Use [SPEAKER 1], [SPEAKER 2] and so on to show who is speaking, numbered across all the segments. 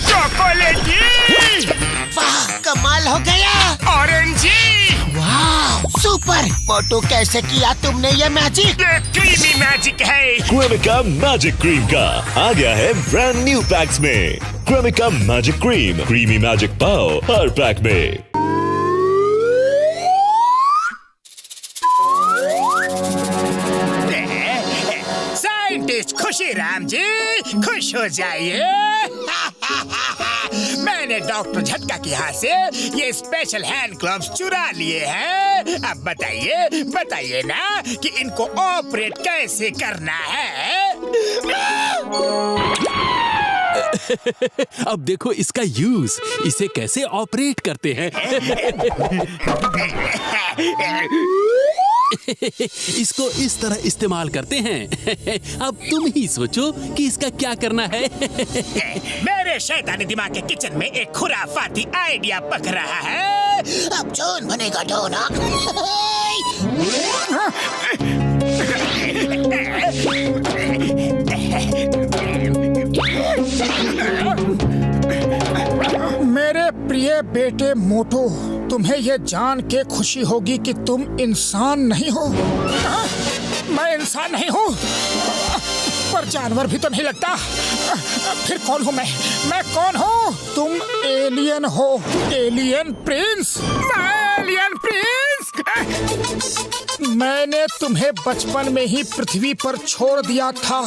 [SPEAKER 1] चॉकलेटी,
[SPEAKER 2] वाह, कमाल हो गया।
[SPEAKER 1] ऑरेंजी,
[SPEAKER 2] वाह, सुपर। मोटू, कैसे किया तुमने ये मैजिक?
[SPEAKER 1] ये क्रीमी मैजिक है।
[SPEAKER 3] क्रेमिका मैजिक क्रीम का आ गया है ब्रांड न्यू पैक्स में। Cremica magic cream, creamy magic pav हर पैक में।
[SPEAKER 1] साइंटिस्ट खुशीराम जी, खुश हो जाइए। मैंने डॉक्टर झटका के यहाँ से ये स्पेशल हैंड ग्लव्स चुरा लिए हैं। अब बताइए ना कि इनको ऑपरेट कैसे करना है।
[SPEAKER 4] अब देखो इसका यूज, इसे कैसे ऑपरेट करते हैं। इसको इस तरह इस्तेमाल करते हैं। अब तुम ही सोचो कि इसका क्या करना है।
[SPEAKER 1] मेरे शैतानी दिमाग के किचन में एक खुराफाती आइडिया पक रहा है।
[SPEAKER 2] अब जॉन बनेगा डोना।
[SPEAKER 5] मेरे प्रिय बेटे मोटू, तुम्हें यह जान के खुशी होगी कि तुम इंसान नहीं हो। मैं इंसान नहीं हूँ, पर जानवर भी तो नहीं लगता। फिर कौन हूँ मैं कौन हूँ? तुम एलियन हो, एलियन प्रिंस। मैं एलियन प्रिंस। मैंने तुम्हें बचपन में ही पृथ्वी पर छोड़ दिया था,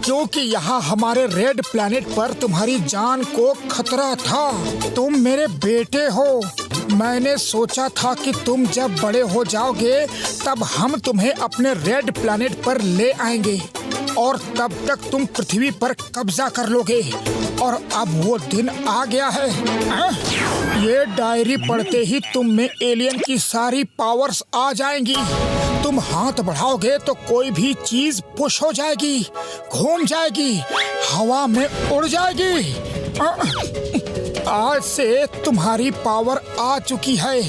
[SPEAKER 5] क्योंकि यहाँ हमारे रेड प्लैनेट पर तुम्हारी जान को खतरा था। तुम मेरे बेटे हो। मैंने सोचा था कि तुम जब बड़े हो जाओगे तब हम तुम्हें अपने रेड प्लैनेट पर ले आएंगे और तब तक तुम पृथ्वी पर कब्जा कर लोगे। और अब वो दिन आ गया है। ये डायरी पढ़ते ही तुम में एलियन की सारी पावर्स आ जाएंगी। तुम हाथ बढ़ाओगे तो कोई भी चीज पुश हो जाएगी, घूम जाएगी, हवा में उड़ जाएगी। आज से तुम्हारी पावर आ चुकी है।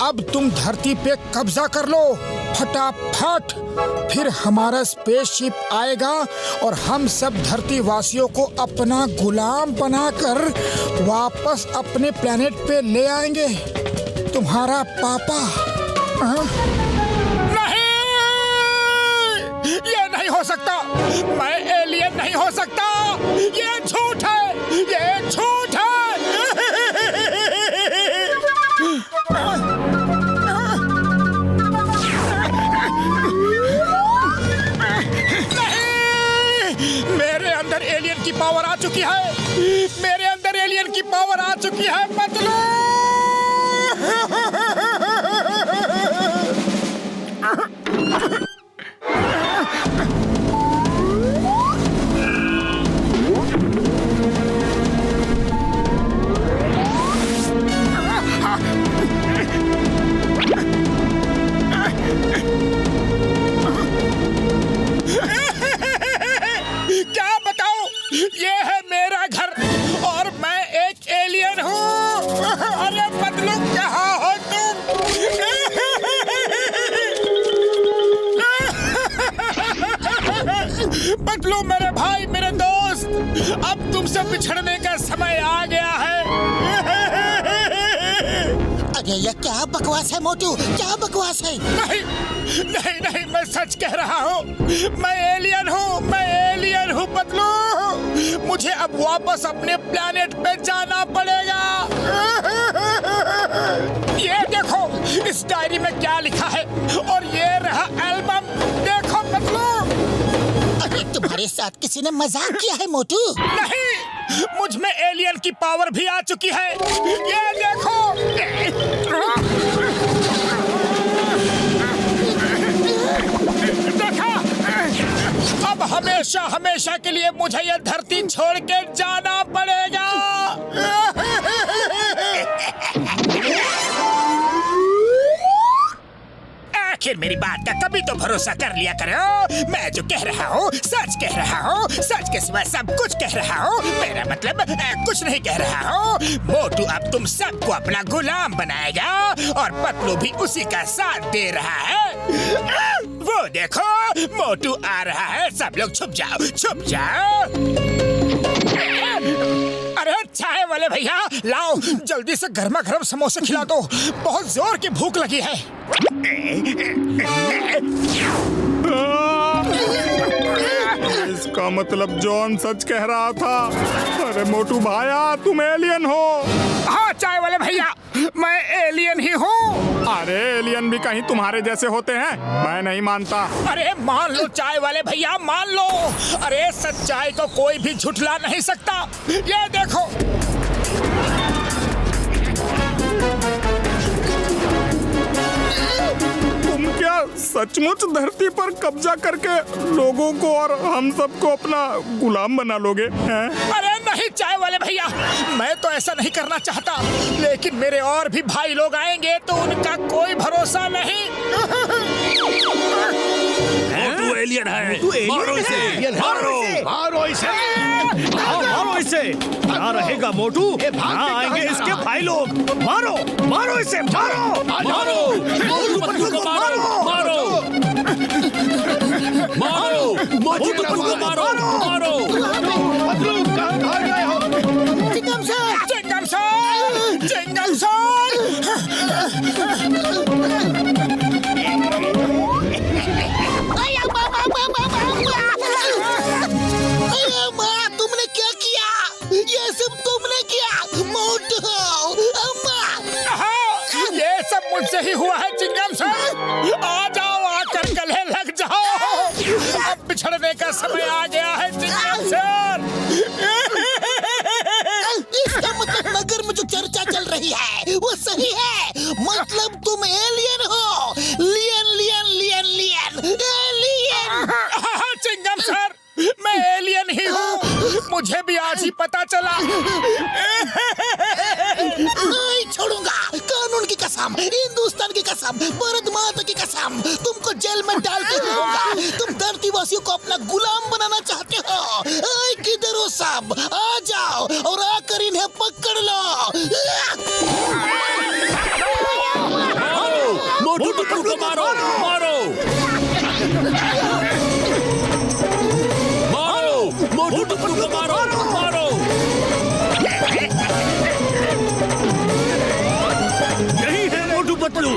[SPEAKER 5] अब तुम धरती पे कब्जा कर लो फटाफट। फिर हमारा स्पेसशिप आएगा और हम सब धरती वासियों को अपना गुलाम बनाकर वापस अपने प्लेनेट पे ले आएंगे। तुम्हारा पापा। नहीं, ये नहीं हो सकता। मैं एलियन नहीं हो सकता। ये झूठ है, ये झूठ है। एलियन की पावर आ चुकी है। मेरे अंदर एलियन की पावर आ चुकी है। मतलब ये है मेरा घर और मैं एक एलियन हूँ। अरे बदलू, कहाँ हो तुम? बदलू मेरे भाई, मेरे दोस्त, अब तुमसे बिछड़ने का समय आ गया है।
[SPEAKER 2] अरे ये क्या बकवास है मोटू, क्या बकवास है?
[SPEAKER 5] नहीं नहीं नहीं, मैं सच कह रहा हूँ। मैं एलियन हूँ, मैं एलियन हूँ बदलू। मुझे अब वापस अपने प्लैनेट पे जाना पड़ेगा। ये देखो इस डायरी में क्या लिखा है, और ये रहा एल्बम। देखो बदलू।
[SPEAKER 2] अरे तुम्हारे साथ किसी ने मजाक किया है मोटू?
[SPEAKER 5] नहीं, मुझ में एलियन की पावर भी आ चुकी है। ये देखो। अब हमेशा हमेशा के लिए मुझे यह धरती छोड़ के जाना पड़ेगा।
[SPEAKER 1] आखिर मेरी बात का कभी तो भरोसा कर लिया करो। मैं जो कह रहा हूँ सच कह रहा हूँ, सच के सिवा सब कुछ कह रहा हूँ। मेरा मतलब कुछ नहीं कह रहा हूँ। मोटू अब तुम सबको अपना गुलाम बनाएगा और पतलू भी उसी का साथ दे रहा है। वो देखो मोटू आ रहा है। सब लोग छुप जाओ, छुप जाओ।
[SPEAKER 5] वाले भैया, लाओ जल्दी से गर्मा गर्म समोसे खिला दो, बहुत जोर की भूख लगी है।
[SPEAKER 6] इसका मतलब जॉन सच कह रहा था। अरे मोटू भाया, तुम एलियन हो।
[SPEAKER 5] हाँ चाय वाले भैया, मैं एलियन ही हूँ।
[SPEAKER 6] अरे एलियन भी कहीं तुम्हारे जैसे होते हैं? मैं नहीं मानता।
[SPEAKER 5] अरे मान लो चाय वाले भैया, मान लो। अरे सच्चाई को कोई भी झुठला नहीं सकता। ये देखो।
[SPEAKER 6] तुम क्या सचमुच धरती पर कब्जा करके लोगों को और हम सबको अपना गुलाम बना लोगे हैं?
[SPEAKER 5] अरे नहीं चाय वाले भैया, मैं तो ऐसा नहीं करना चाहता, लेकिन मेरे और भी भाई लोग आएंगे तो उनका कोई भरोसा नहीं।
[SPEAKER 4] मोटू एलियन है, मारो इसे,
[SPEAKER 7] मारो इसे। कहाँ रहेगा मोटू? कहाँ आएंगे इसके भाई लोग? मारो इसे, मारो।
[SPEAKER 4] मोटू पतलू को मारो, मोटू पतलू को मारो।
[SPEAKER 7] पतलू कहाँ भाग गए हो?
[SPEAKER 5] चिंगम
[SPEAKER 2] माँ, तुमने क्या किया? ये सब तुमने किया मोटू।
[SPEAKER 5] ये सब मुझसे ही हुआ है चिंगम सर। आ जाओ, आकर गले लग जाओ। अब बिछड़ने का समय आ गया है चिंगम सर।
[SPEAKER 2] इसका मतलब नगर में जो चर्चा चल रही है वो सही है। मतलब तुम एलियन हो। लियन
[SPEAKER 5] हाँ, चिंगम सर, मैं एलियन ही हूँ। मुझे भी आज ही पता चला।
[SPEAKER 2] नहीं छोड़ूंगा। कानून की कसम, हिंदुस्तान की कसम, भारत माता की कसम, तुमको जेल में डाल के रहूंगा। तुम धरती वासियों को अपना गुलाम बनाना चाहते हो। किधर हो सब? आ जाओ और आकर इन्हें पकड़ लो।
[SPEAKER 4] मोटू पतलू को मारो। मोटू पतलू को मारो।
[SPEAKER 7] यही है मोटू पतलू।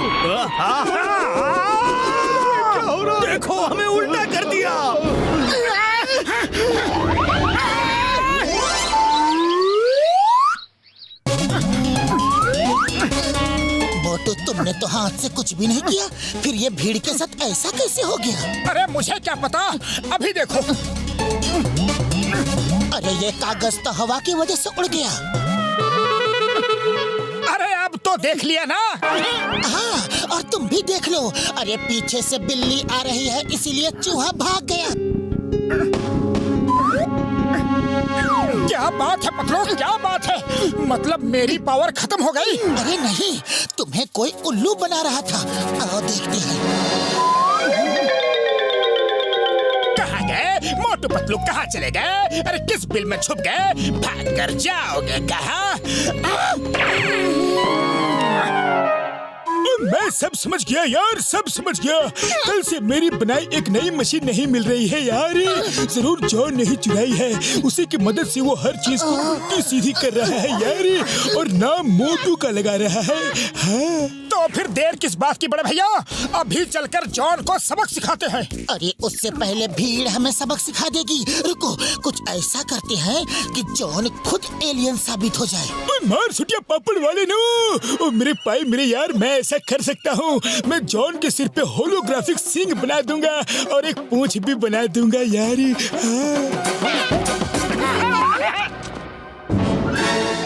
[SPEAKER 7] देखो, हमें उल्टा कर दिया।
[SPEAKER 2] मोटू, तुमने तो हाथ से कुछ भी नहीं किया, फिर ये भीड़ के साथ ऐसा कैसे हो गया?
[SPEAKER 5] अरे मुझे क्या पता, अभी देखो।
[SPEAKER 2] अरे ये कागज तो हवा की वजह से उड़ गया।
[SPEAKER 5] अरे अब तो देख लिया ना।
[SPEAKER 2] हाँ, और तुम भी देख लो। अरे पीछे से बिल्ली आ रही है, इसीलिए चूहा भाग गया।
[SPEAKER 5] क्या बात है पतलू, क्या बात है? मतलब मेरी पावर खत्म हो गई?
[SPEAKER 2] अरे नहीं, तुम्हें कोई उल्लू बना रहा था। आओ देखते हैं।
[SPEAKER 1] कहाँ गए मोटू पतलू, कहाँ चले गए? अरे किस बिल में छुप गए? भाग कर जाओगे कहाँ?
[SPEAKER 5] मैं सब समझ गया यार, सब समझ गया। कल से मेरी बनाई एक नई मशीन नहीं मिल रही है यार। जरूर जॉन नहीं चुराई है, उसी की मदद से वो हर चीज को उल्टी सीधी कर रहा है यार, और नाम मोटू का लगा रहा है। हाँ। तो फिर देर किस बात की बड़े भैया, अभी चलकर जॉन को सबक सिखाते हैं।
[SPEAKER 2] अरे उससे पहले भीड़ हमें सबक सिखा देगी। रुको, कुछ ऐसा करते हैं कि जॉन खुद एलियन साबित हो जाए।
[SPEAKER 5] मार छुटिया पापड़ वाले नो, मेरे पाई मेरे यार, मैं ऐसा कर सकता हूँ। मैं जॉन के सिर पे होलोग्राफिक सींग बना दूंगा और एक पूंछ भी बना दूंगा यार।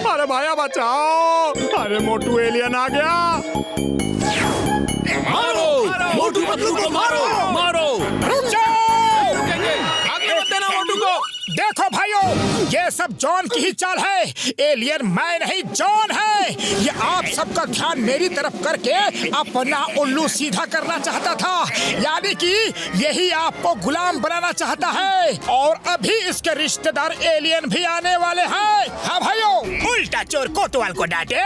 [SPEAKER 6] अरे भाया बचाओ। अरे मोटू एलियन आ गया।
[SPEAKER 4] मोटू पतलू को मारो।
[SPEAKER 5] रुक जाओ।
[SPEAKER 4] आगे मत देना मोटू को।
[SPEAKER 5] देखो भाइयों, ये सब जॉन की ही चाल है। एलियन मैं नहीं, जॉन है। ये आप सबका ध्यान मेरी तरफ करके अपना उल्लू सीधा करना चाहता था, यानी कि यही आपको गुलाम बनाना चाहता है। और अभी इसके रिश्तेदार एलियन भी आने वाले हैं। हाँ भाइयों,
[SPEAKER 1] उल्टा चोर कोतवाल को डांटे।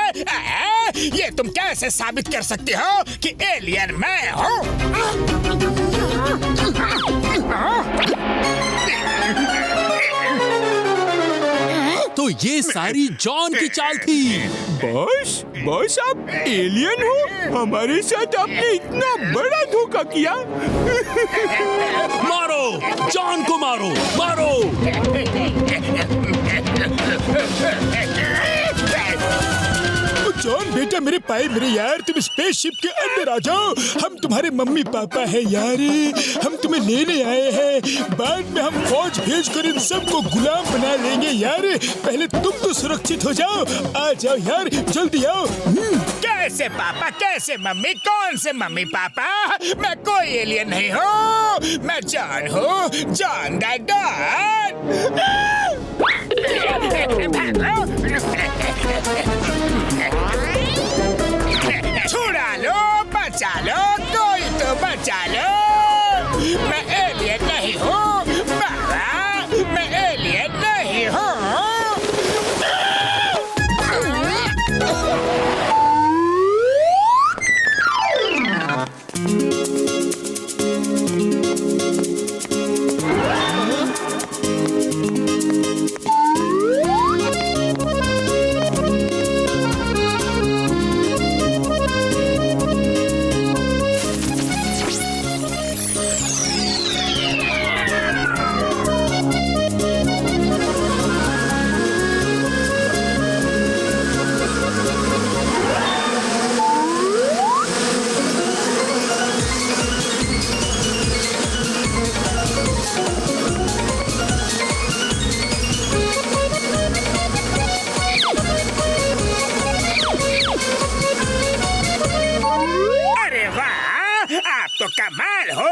[SPEAKER 1] ये तुम कैसे साबित कर सकते हो कि एलियन मैं हूँ?
[SPEAKER 4] तो ये सारी जॉन की चाल थी।
[SPEAKER 6] बॉस आप एलियन हो? हमारे साथ आपने इतना बड़ा धोखा किया।
[SPEAKER 4] मारो जॉन को, मारो मारो।
[SPEAKER 5] जॉन बेटा, मेरे पाए मेरे यार, तुम स्पेसशिप के अंदर आ जाओ। हम तुम्हारे मम्मी पापा हैं यार, हम तुम्हें लेने आए हैं। बाद में हम फौज भेजकर इन सबको गुलाम बना लेंगे यार। पहले तुम तो सुरक्षित हो जाओ। आ जाओ यार, जल्दी आओ।
[SPEAKER 1] कैसे पापा, कैसे मम्मी, कौन से मम्मी पापा? मैं कोई एलियन नहीं हूँ, मैं जॉन हूँ, जॉन द डॉन। छुड़ा लो, बचा लो, कोई तो बचा लो। मैं एलियन नहीं हूँ बाबा, मैं एलियन नहीं हूँ। तो कमाल हो।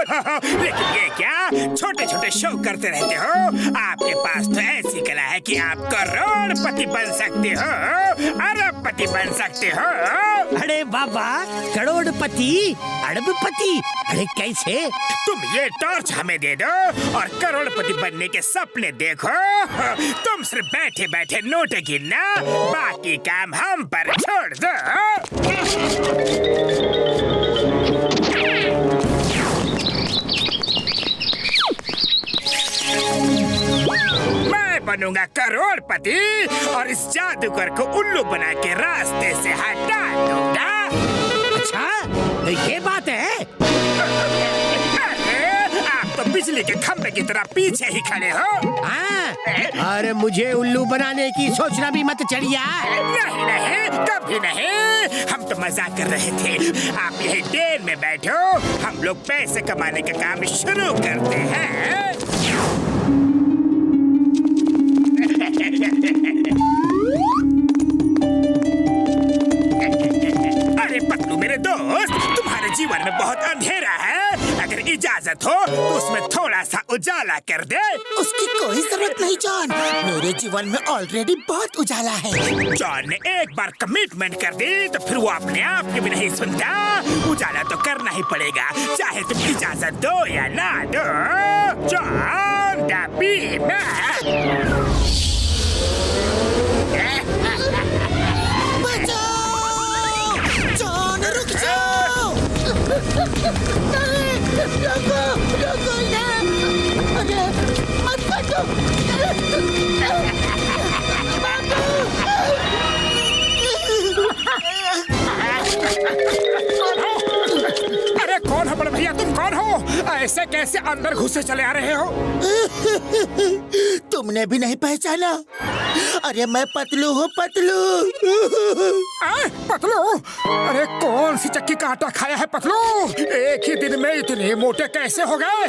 [SPEAKER 1] लेकिन ये क्या छोटे छोटे शो करते रहते हो? आपके पास तो ऐसी कला है कि आप करोड़पति बन सकते हो, अरबपति बन सकते हो।
[SPEAKER 7] अरे बाबा, करोड़पति, अरबपति, अरे कैसे?
[SPEAKER 1] तुम ये टॉर्च हमें दे दो और करोड़पति बनने के सपने देखो। तुम सिर्फ बैठे बैठे नोट गिनना, बाकी काम हम पर छोड़ दो। मैं बनूंगा करोड़पति और इस जादूगर को उल्लू बना के रास्ते से हटा दूंगा।
[SPEAKER 7] अच्छा, ये बात है।
[SPEAKER 1] आप तो बिजली के खंभे की तरह पीछे ही खड़े हो।
[SPEAKER 7] अरे मुझे उल्लू बनाने की सोचना भी मत चढ़िया।
[SPEAKER 1] नहीं नहीं, कभी नहीं, हम तो मजाक कर रहे थे। आप यही देर में बैठो, हम लोग पैसे कमाने का काम शुरू करते हैं। अरे पतलू मेरे दोस्त, तुम्हारे जीवन में बहुत अंधेरा है। अगर इजाजत हो तो उसमें थोड़ा सा उजाला कर दे।
[SPEAKER 2] उसकी कोई जरूरत नहीं जॉन, मेरे जीवन में ऑलरेडी बहुत उजाला है।
[SPEAKER 1] जॉन ने एक बार कमिटमेंट कर दी तो फिर वो अपने आप की भी नहीं सुनता। उजाला तो करना ही पड़ेगा, चाहे तुम इजाजत दो या ना दो। John the Beamer.
[SPEAKER 2] जॉन रुक जाओ। रुको ना। अरे मत काटो।
[SPEAKER 5] अरे कौन हो बड़े भैया, तुम कौन हो? ऐसे कैसे अंदर घुसे चले आ रहे हो?
[SPEAKER 2] तुमने भी नहीं पहचाना? अरे मैं पतलू हूँ, पतलू।
[SPEAKER 5] पतलू? अरे कौन सी चक्की का आटा खाया है पतलू? एक ही दिन में इतने मोटे कैसे हो गए?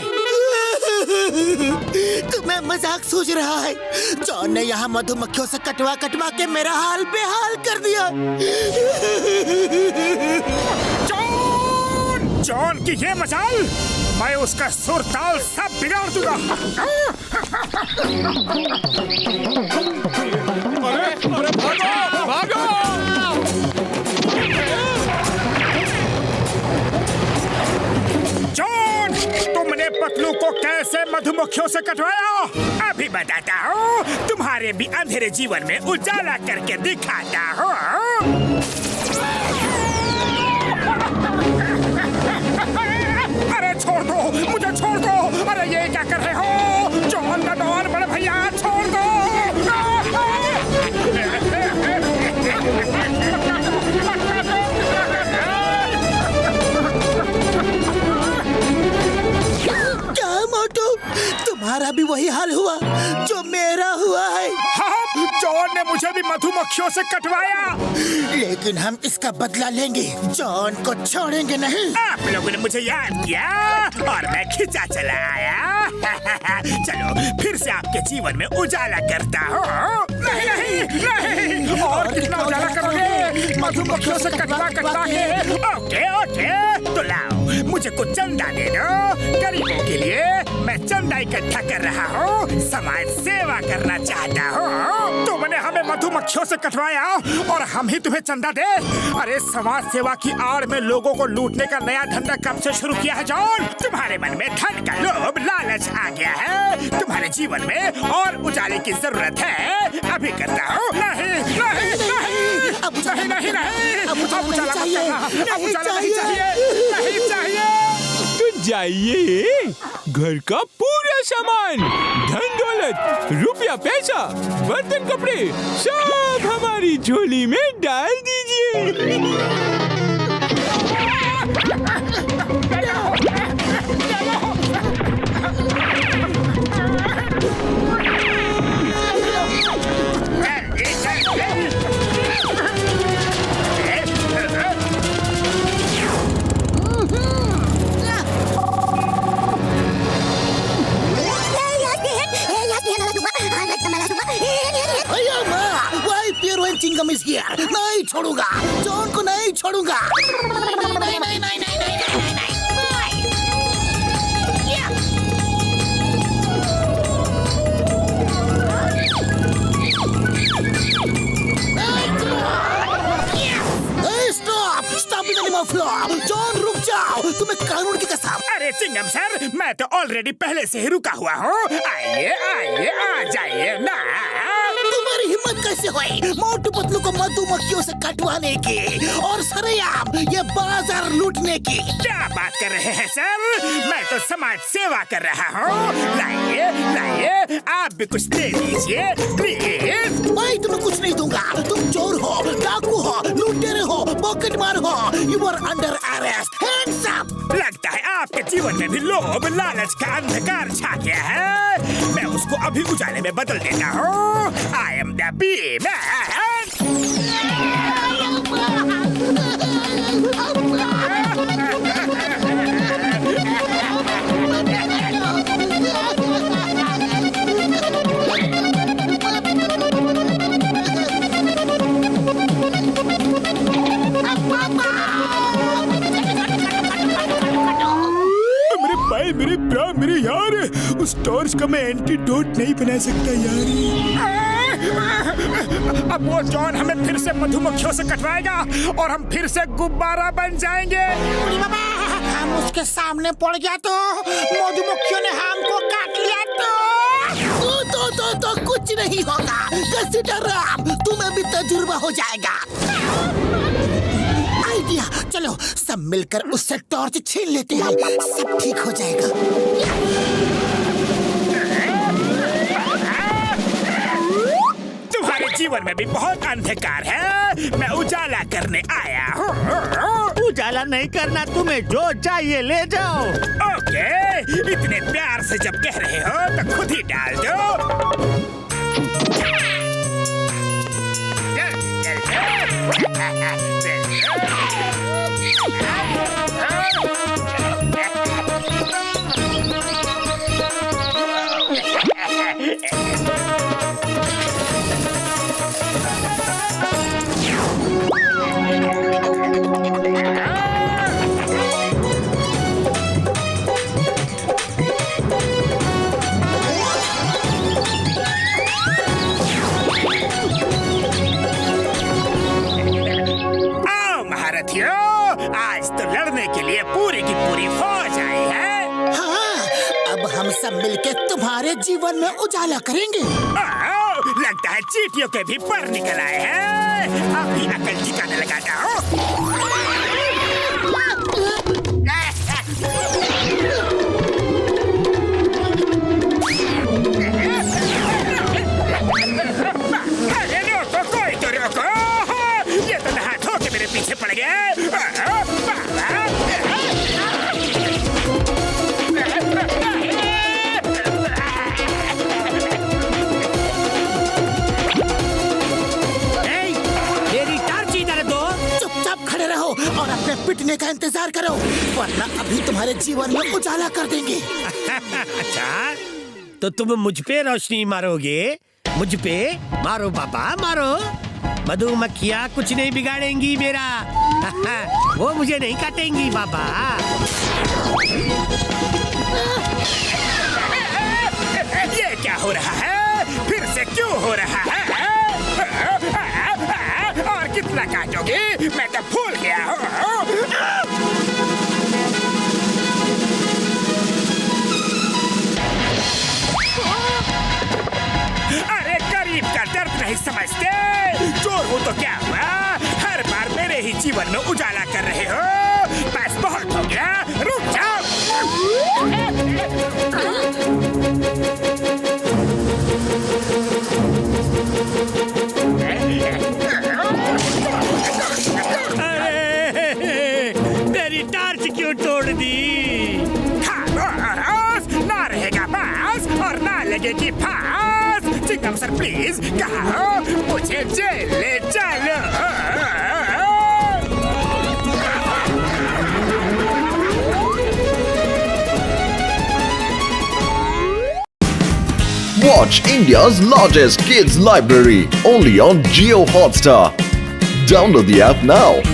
[SPEAKER 2] तुम्हें मजाक सूझ रहा है? जॉन ने यहाँ मधुमक्खियों से कटवा कटवा के मेरा हाल बेहाल कर दिया।
[SPEAKER 5] जॉन की ये मजाल, मैं उसका सुर ताल सब बिगाड़ दूंगा।
[SPEAKER 6] अरे अरे भागो भागो।
[SPEAKER 5] जॉन, तुमने पतलू को कैसे मधुमक्खियों से कटवाया?
[SPEAKER 1] अभी बताता हूँ, तुम्हारे भी अंधेरे जीवन में उजाला करके दिखाता हूँ।
[SPEAKER 5] अरे छोड़ दो मुझे, छोड़ दो। अरे ये क्या कर रहे हो? जॉन द डॉन, बड़े भैया छोड़ दो।
[SPEAKER 2] भी वही हाल हुआ जो मेरा हुआ है।
[SPEAKER 5] हाँ, जॉन ने मुझे भी मधुमक्खियों से कटवाया।
[SPEAKER 2] लेकिन हम इसका बदला लेंगे, जॉन को छोड़ेंगे नहीं।
[SPEAKER 1] आप लोगों ने मुझे याद किया और मैं खिंचा चला आया। चलो फिर से आपके जीवन में उजाला करता हूँ।
[SPEAKER 5] नहीं नहीं नहीं, और कितना उजाला करोगे? मधुमक्खियों से कटवा कटवा के।
[SPEAKER 1] ओके ओके, तो लाओ मुझे कुछ चंदा दे दो। गरीबों के लिए मैं चंदा इकट्ठा कर रहा हूँ, समाज सेवा करना चाहता हूँ।
[SPEAKER 5] तुमने हमें मधुमक्खियों से कटवाया और हम ही तुम्हें चंदा दे? अरे समाज सेवा की आड़ में लोगों को लूटने का नया धंधा कब से शुरू किया है जॉन?
[SPEAKER 1] तुम्हारे मन में धन का लोभ लालच आ गया है। तुम्हारे जीवन में और उजाले की जरूरत है। अभी करता हूँ।
[SPEAKER 5] नहीं नहीं नहीं,
[SPEAKER 2] अब
[SPEAKER 5] नहीं नहीं नहीं,
[SPEAKER 2] अब उजाला
[SPEAKER 5] अब उजाला मत
[SPEAKER 2] चाहिए।
[SPEAKER 5] करना। अब उजाला नहीं
[SPEAKER 2] नहीं
[SPEAKER 5] चाहिए, नहीं चाहिए।
[SPEAKER 8] तो जाइए, घर का पूरा सामान, धन दौलत, रुपया पैसा, बर्तन कपड़े सब हमारी झोली में डाल दीजिए।
[SPEAKER 2] भैया माँ, वही पियरो चिंगम इज हियर। नहीं छोड़ूंगा, जॉन को नहीं छोड़ूंगा। नहीं नहीं नहीं नहीं नहीं नहीं नहीं। Stop in animal flow. John रुक जाओ, तुम्हें कानून की कसम।
[SPEAKER 1] अरे चिंगम सर, मैं तो ऑलरेडी पहले से ही रुका हुआ हूँ। आइए आइए, आ जाइए ना।
[SPEAKER 2] तुम्हारी हिम्मत कैसे हुई मोटू पतलू को मधुमक्खियों से कटवाने की और सरेआम ये बाजार लूटने की?
[SPEAKER 1] क्या बात कर रहे हैं सर? मैं तो समाज सेवा कर रहा हूँ। लाइए लाइए, आप भी कुछ दे दीजिए प्लीज।
[SPEAKER 2] मैं तुम्हें कुछ नहीं दूंगा। तुम चोर हो, डाकू हो, लुटेरे हो, पॉकेटमार हो। You are under arrest. Hands up.
[SPEAKER 1] लगता है आपके जीवन में भी लोभ लालच का अंधकार छा गया है। मैं उसको अभी उजाले में बदल देता हूँ। I am the B man.
[SPEAKER 5] मेरे भाई, मेरे ब्रा, मेरे यार, उस टॉर्च का मैं एंटीडोट नहीं बना सकता यार। अब वो जॉन हमें फिर से मधुमक्खियों से कटवाएगा और हम फिर से गुब्बारा बन जाएंगे।
[SPEAKER 2] हम उसके सामने पड़ गया तो मधुमक्खियों ने हमको काट लिया तो कुछ नहीं होगा। कंसीडर तुम्हें भी तजुर्बा हो जाएगा। आइडिया, चलो सब मिलकर उससे टॉर्च छीन लेते हैं, सब ठीक हो जाएगा।
[SPEAKER 1] तुम्हारे जीवन में भी बहुत अंधकार है। मैं उजाला करने आया हूँ।
[SPEAKER 7] उजाला नहीं करना, तुम्हें जो चाहिए ले जाओ।
[SPEAKER 1] ओके, इतने प्यार से जब कह रहे हो तो खुद ही डाल दो। आज तो लड़ने के लिए पूरी की पूरी फौज आई है।
[SPEAKER 2] हाँ, अब हम सब मिलके तुम्हारे जीवन में उजाला करेंगे।
[SPEAKER 1] लगता है चींटियों के भी पर निकल आए हैं। अभी अकल ठिकाने लगाता हूँ। अरे रोको, कोई तो रोको। ये तो नहा धो के मेरे पीछे पड़ गए।
[SPEAKER 2] पिटने का इंतजार करो, वरना अभी तुम्हारे जीवन में उजाला कर देंगे।
[SPEAKER 7] अच्छा, तो तुम मुझ पे रोशनी मारोगे? मुझ पे मारो बाबा, मारो। मधुमक्खियाँ कुछ नहीं बिगाड़ेंगी मेरा। वो मुझे नहीं काटेंगी बाबा।
[SPEAKER 1] ये क्या हो रहा है? फिर से क्यों हो रहा है? और कितना काटोगे? मैं तो भूल गया हूँ। अरे गरीब का दर्द नहीं समझते? चोर हो तो क्या हुआ? हर बार मेरे ही जीवन में उजाला कर रहे हो। बस बहुत हो गया, रुक जाओ।
[SPEAKER 7] अरे, मेरी टार्च क्यों तोड़ दी?
[SPEAKER 1] खामोश, ना रहेगा बास और ना लगेगी फांस। चिकम सर प्लीज कहो, मुझे जेल ले चलो।
[SPEAKER 9] Watch India's largest kids library only on Jio Hotstar. Download the app now.